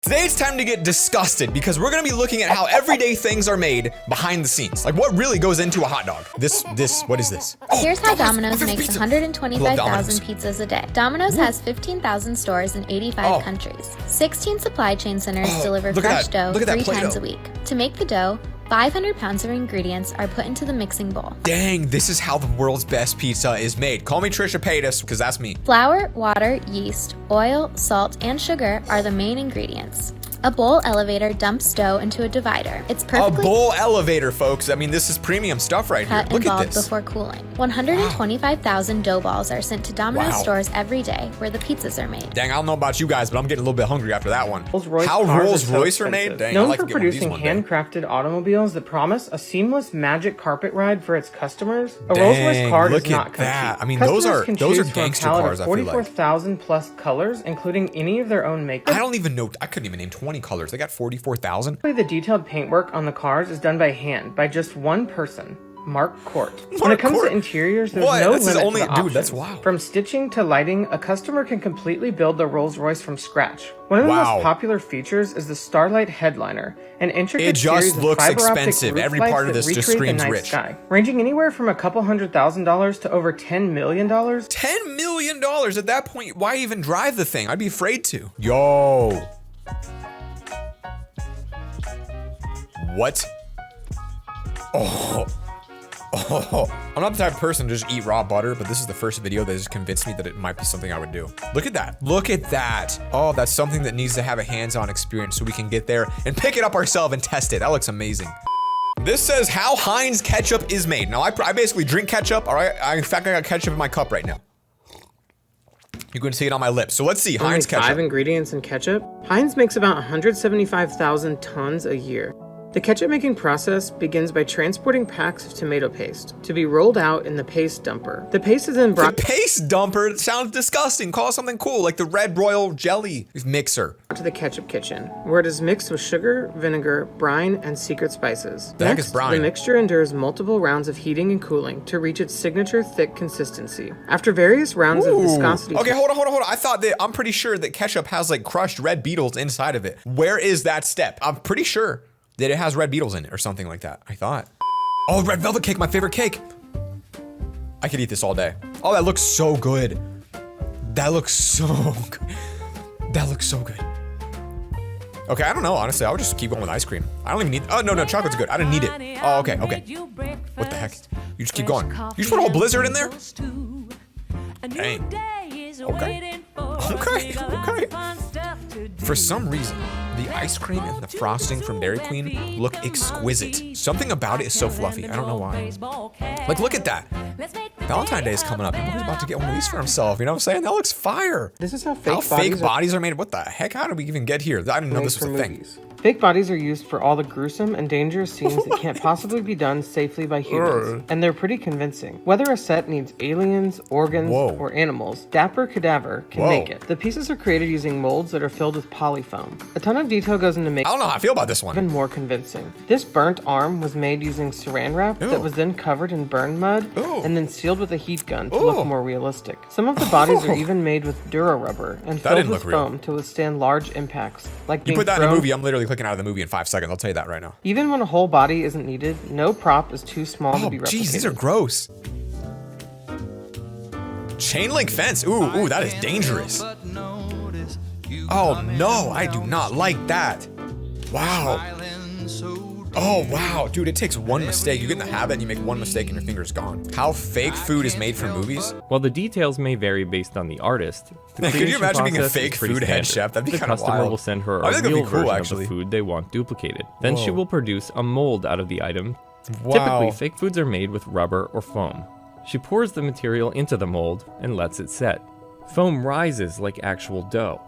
Today it's time to get disgusted because we're gonna be looking at how everyday things are made behind the scenes. Like what really goes into a hot dog. What is this? Oh, Here's how Domino's makes pizza. 125,000 pizzas a day. Domino's has 15,000 stores in 85 countries. 16 supply chain centers deliver fresh dough 3 times a week. To make the dough, 500 pounds of ingredients are put into the mixing bowl. Dang, this is how the world's best pizza is made. Call me Trisha Paytas, because that's me. Flour, water, yeast, oil, salt, and sugar are the main ingredients. A bowl elevator dumps dough into a divider. It's perfectly A bowl elevator, folks. I mean, this is premium stuff right here. cut Look and at balled this. before cooling. 125,000 dough balls are sent to Domino's stores every day where the pizzas are made. Dang, I don't know about you guys, but I'm getting a little bit hungry after that one. RollsRoyce How cars RollsRoyce so are made? Dang, I'd Known like for to get one of these producing one day. handcrafted automobiles that promise a seamless magic carpet ride for its customers, a Dang, RollsRoyce car look does not at come that. cheap. I mean, Customers those can are choose from gangster a palette cars, of I feel like. 44,000 plus colors, including any of their own makeup. I don't even know. I couldn't even name 20 colors. They got 44,000. The detailed paintwork on the cars is done by hand by just one person, Mark Court. When it comes Court? to interiors, there's What? no This is limit only- to the dude, options. that's wild. From stitching to lighting, a customer can completely build the Rolls-Royce from scratch. One of the Wow. most popular features is the Starlight Headliner, an intricate It just series of looks fiber optic expensive. roof Every lights part of that this just recreate the screams night rich. sky, ranging anywhere from a couple $100,000 to over $10 million. $10 million at that point. Why even drive the thing? I'd be afraid to. Yo. What? Oh. I'm not the type of person to just eat raw butter, but this is the first video that has convinced me that it might be something I would do. Look at that. Look at that. Oh, that's something that needs to have a hands-on experience so we can get there and pick it up ourselves and test it. That looks amazing. This says how Heinz Ketchup is made. Now, I basically drink ketchup, all right? In fact, I got ketchup in my cup right now. You can see it on my lips. So let's see, Heinz Only 5 Ketchup. ingredients in ketchup. Heinz makes about 175,000 tons a year. The ketchup making process begins by transporting packs of tomato paste to be rolled out in the paste dumper. The paste is then The brought paste dumper, it sounds disgusting. Call it something cool, like the Red Royal Jelly mixer. to the ketchup kitchen, where it is mixed with sugar, vinegar, brine, and secret spices. The heck Next, is brine? the mixture endures multiple rounds of heating and cooling to reach its signature thick consistency. After various rounds of viscosity Okay, hold on. I thought that, I'm pretty sure that ketchup has like crushed red beetles inside of it. Where is that step? I'm pretty sure that it has red beetles in it or something like that. I thought. Oh, red velvet cake, my favorite cake. I could eat this all day. Oh, that looks so good. That looks so good. That looks so good. Okay, I don't know, honestly. I would just keep going with ice cream. I don't even need, oh, no, chocolate's good. I didn't need it. Oh, okay. What the heck? You just keep going. You just put a whole blizzard in there? Dang. Okay. For some reason, the ice cream and the frosting from Dairy Queen look exquisite. Something about it is so fluffy. I don't know why. Like, look at that. Valentine's Day is coming up. Everybody's about to get one of these for himself. You know what I'm saying? That looks fire. This is how Fake bodies are made. What the heck? How did we even get here? I didn't know this was a thing. Fake bodies are used for all the gruesome and dangerous scenes that can't possibly be done safely by humans, and they're pretty convincing. Whether a set needs aliens, organs, or animals, Dapper Cadaver can make it. The pieces are created using molds that are filled with polyfoam. A ton of detail goes into making I don't know how I feel about this one. even more convincing. This burnt arm was made using saran wrap that was then covered in burn mud and then sealed with a heat gun to look more realistic. Some of the bodies are even made with Dura rubber and filled with foam to withstand large impacts, like You being put that in a thrown. movie, I'm literally clicking out of the movie in 5 seconds. I'll tell you that right now. Even when a whole body isn't needed, no prop is too small to be Oh, replicated. geez, these are gross. Chain link fence. Ooh, that is dangerous. Oh no, I do not like that. Wow. Oh wow, dude, it takes one mistake. You get in the habit and you make one mistake and your finger's gone. How fake food is made for movies? While the details may vary based on the artist, the Could you creation imagine being a process is fake pretty food head standard. chef? That'd be The kind of customer wild. will send her I a think that'd be real cool, version actually. of the food they want duplicated. Then she will produce a mold out of the item. Wow. Typically, fake foods are made with rubber or foam. She pours the material into the mold and lets it set. Foam rises like actual dough.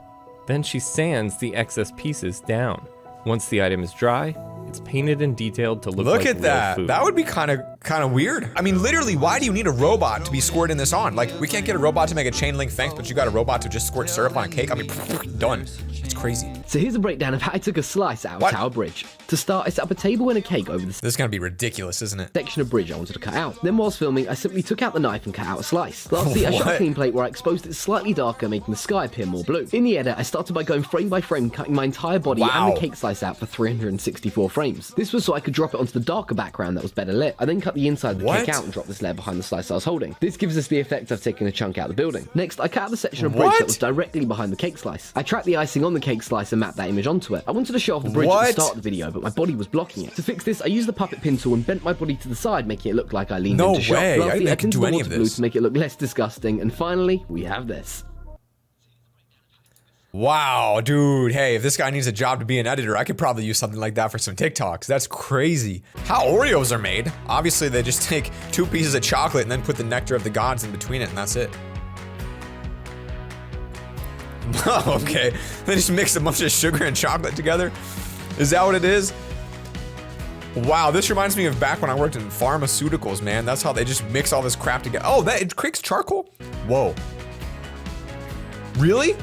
Then she sands the excess pieces down. Once the item is dry, It's painted and detailed to look Look like at that. real food. That would be kind of weird. I mean, literally, why do you need a robot to be squirting this on? Like, we can't get a robot to make a chain link fence, but you got a robot to just squirt syrup on a cake? I mean, done. It's crazy. So here's a breakdown of how I took a slice out of Tower Bridge. To start, I set up a table and a cake over the This is gonna be ridiculous, isn't it? section of bridge I wanted to cut out. Then whilst filming, I simply took out the knife and cut out a slice. Lastly, I shot a clean plate where I exposed it slightly darker, making the sky appear more blue. In the edit, I started by going frame by frame, cutting my entire body and the cake slice out for 364 frames. This was so I could drop it onto the darker background that was better lit. I then cut the inside of the cake out and dropped this layer behind the slice I was holding. This gives us the effect of taking a chunk out of the building. Next, I cut out the section of bridge that was directly behind the cake slice. I tracked the icing on the cake slice and mapped that image onto it. I wanted to show off the bridge at the start of the video, but my body was blocking it. To fix this, I used the puppet pin tool and bent my body to the side, making it look like I leaned into shot. Lastly, I pinned the water glue to make it look less disgusting, and finally, we have this. Wow, dude. Hey, if this guy needs a job to be an editor, I could probably use something like that for some TikToks. That's crazy. How Oreos are made. Obviously, they just take 2 pieces of chocolate and then put the nectar of the gods in between it, and that's it. Oh, okay. They just mix a bunch of sugar and chocolate together. Is that what it is? Wow, this reminds me of back when I worked in pharmaceuticals, man. That's how they just mix all this crap together. Oh, it creates charcoal? Whoa. Really?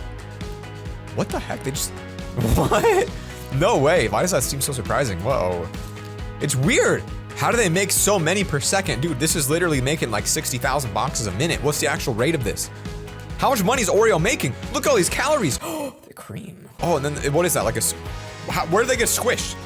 What the heck? They just... What? No way. Why does that seem so surprising? Whoa. It's weird. How do they make so many per second? Dude, this is literally making like 60,000 boxes a minute. What's the actual rate of this? How much money is Oreo making? Look at all these calories. Oh, the cream. Oh, and then what is that? Like where do they get squished?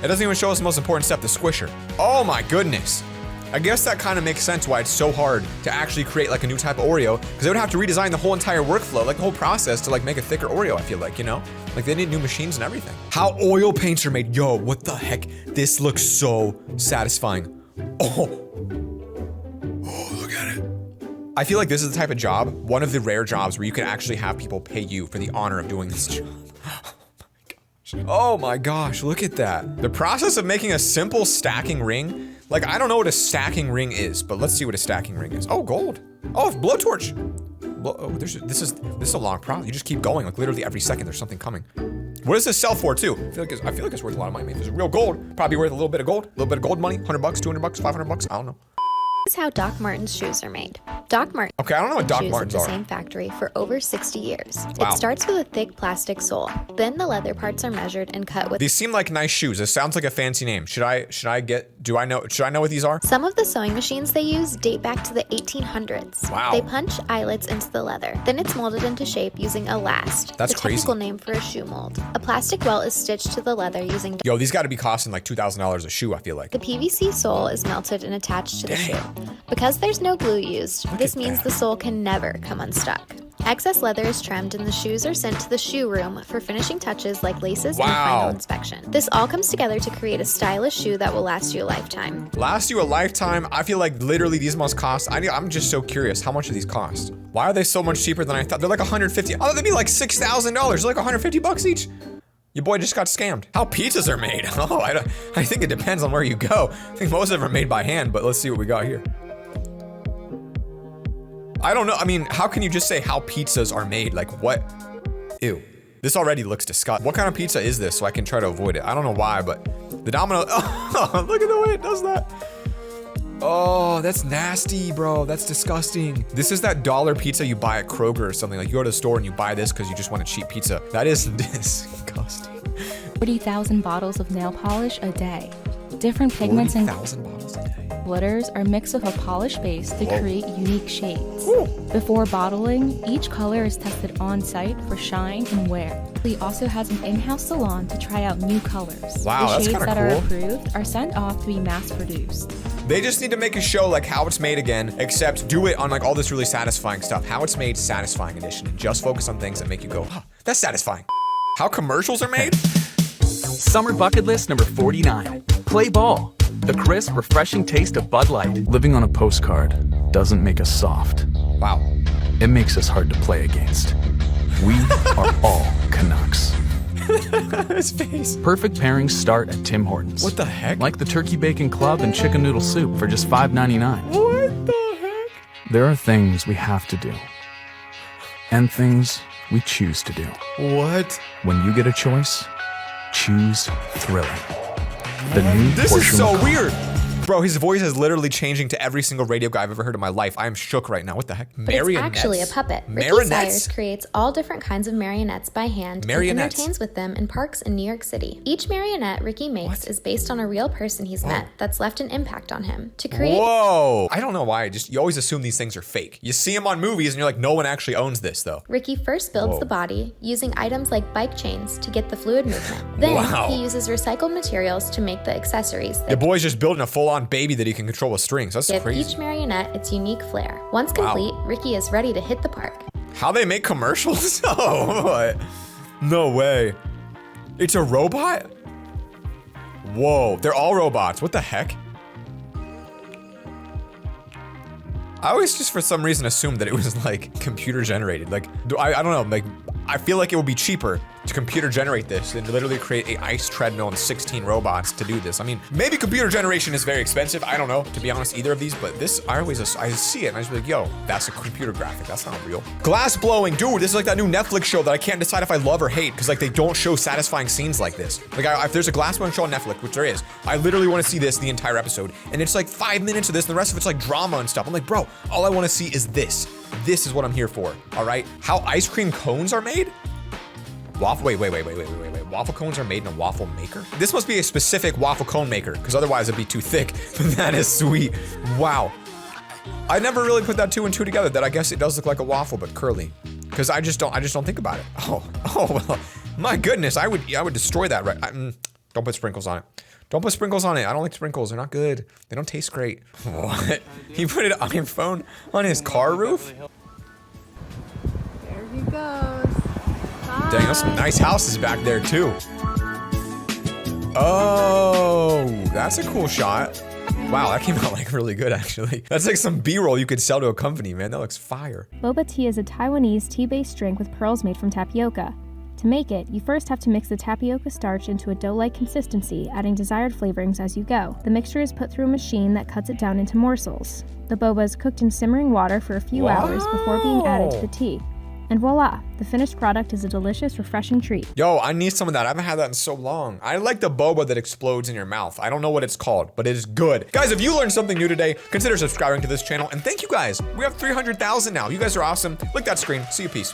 It doesn't even show us the most important step, the squisher. Oh my goodness. I guess that kind of makes sense why it's so hard to actually create like a new type of Oreo, because they would have to redesign the whole entire workflow, like the whole process to like make a thicker Oreo, I feel like, you know? Like they need new machines and everything. How oil paints are made. Yo, what the heck? This looks so satisfying. Oh, look at it. I feel like this is the type of job, one of the rare jobs where you can actually have people pay you for the honor of doing this job. Oh my gosh, look at that. The process of making a simple stacking ring, like I don't know what a stacking ring is, but let's see what a stacking ring is. Oh, gold. Oh, blowtorch. This is a long process. You just keep going, like literally every second there's something coming. What does this sell for too? I feel like it's worth a lot of money. If it's real gold, probably worth a little bit of gold money, $100, $200, $500, I don't know. This is how Doc Martens shoes are made. Doc Martens. Okay, I don't know what Doc shoes Martens at the are. same factory for over 60 years. Wow. It starts with a thick plastic sole. Then the leather parts are measured and cut with. These seem like nice shoes. This sounds like a fancy name. Should I know what these are? Some of the sewing machines they use date back to the 1800s. Wow. They punch eyelets into the leather. Then it's molded into shape using a last. That's the crazy. technical name for a shoe mold. A plastic welt is stitched to the leather using. Yo, these got to be costing like $2,000 a shoe, I feel like. The PVC sole is melted and attached to the shoe. Because there's no glue used, this means the sole can never come unstuck. Excess leather is trimmed and the shoes are sent to the shoe room for finishing touches like laces and final inspection. This all comes together to create a stylish shoe that will last you a lifetime. Last you a lifetime? I feel like literally these must cost, I'm just so curious, how much do these cost? Why are they so much cheaper than I thought? They're like $150. I thought they'd be like $6,000. They're like $150 each. Your boy just got scammed. How pizzas are made? Oh, I think it depends on where you go. I think most of them are made by hand, but let's see what we got here. I don't know. I mean, how can you just say how pizzas are made? Like what? Ew. This already looks disgusting. What kind of pizza is this so I can try to avoid it? I don't know why, but the Domino's, oh, look at the way it does that. Oh, that's nasty, bro. That's disgusting. This is that dollar pizza you buy at Kroger or something. Like you go to the store and you buy this because you just want a cheap pizza. That is disgusting. 40,000 bottles of nail polish a day. Different pigments and 40,000 bottles a day. glitters are mixed with a polished base to create unique shades. Before bottling, each color is tested on site for shine and wear. He also has an in-house salon to try out new colors. Wow, the that's shades kinda that are cool. approved are sent off to be mass-produced. They just need to make a show like how it's made again, except do it on like all this really satisfying stuff. How it's made satisfying edition. And just focus on things that make you go, oh, that's satisfying. How commercials are made? Summer bucket list number 49. Play ball. The crisp, refreshing taste of Bud Light. Living on a postcard doesn't make us soft. Wow. It makes us hard to play against. We are all Canucks. His face. Perfect pairings start at Tim Hortons. What the heck? Like the turkey bacon club and chicken noodle soup for just $5.99. What the heck? There are things we have to do. And things we choose to do. What? When you get a choice, choose thrilling. The new This is so portion weird. Bro, his voice is literally changing to every single radio guy I've ever heard in my life. I am shook right now. What the heck? But it's actually a puppet. Ricky Sayers creates all different kinds of marionettes by hand and entertains with them in parks in New York City. Each marionette Ricky makes is based on a real person he's met that's left an impact on him. To create— Whoa! I don't know why. You always assume these things are fake. You see them on movies and you're like, no one actually owns this though. Ricky first builds the body using items like bike chains to get the fluid movement. Then he uses recycled materials to make the accessories. The boy's just building a full-on baby that he can control with strings. That's give crazy. Each marionette its unique flair. Once complete, Ricky is ready to hit the park. How they make commercials? Oh, what? No way. It's a robot? Whoa, they're all robots. What the heck? I always just for some reason assumed that it was like computer generated. Like, I don't know, like, I feel like it would be cheaper to computer generate this than to literally create a ice treadmill and 16 robots to do this. I mean, maybe computer generation is very expensive. I don't know, to be honest, either of these, but this, I see it and I just be like, yo, that's a computer graphic. That's not real. Glass blowing. Dude, this is like that new Netflix show that I can't decide if I love or hate because like they don't show satisfying scenes like this. Like if there's a glass blowing show on Netflix, which there is, I literally want to see this the entire episode. And it's like 5 minutes of this and the rest of it's like drama and stuff. I'm like, bro, all I want to see is this. This is what I'm here for, all right? How ice cream cones are made? Waffle, wait. Waffle cones are made in a waffle maker? This must be a specific waffle cone maker, because otherwise it'd be too thick, but that is sweet. Wow. I never really put that 2 and 2 together, that I guess it does look like a waffle, but curly. Because I just don't think about it. Oh, well, my goodness, I would destroy that, right? Don't put sprinkles on it. Don't put sprinkles on it. I don't like sprinkles. They're not good. They don't taste great. What? He put it on your phone on his car roof? There he goes. Bye. Dang, there's some nice houses back there too. Oh, that's a cool shot. Wow, that came out like really good actually. That's like some B-roll you could sell to a company, man. That looks fire. Boba Tea is a Taiwanese tea-based drink with pearls made from tapioca. To make it, you first have to mix the tapioca starch into a dough-like consistency, adding desired flavorings as you go. The mixture is put through a machine that cuts it down into morsels. The boba is cooked in simmering water for a few hours before being added to the tea. And voila, the finished product is a delicious, refreshing treat. Yo, I need some of that. I haven't had that in so long. I like the boba that explodes in your mouth. I don't know what it's called, but it is good. Guys, if you learned something new today, consider subscribing to this channel. And thank you guys. We have 300,000 now. You guys are awesome. Click that screen. See you. Peace.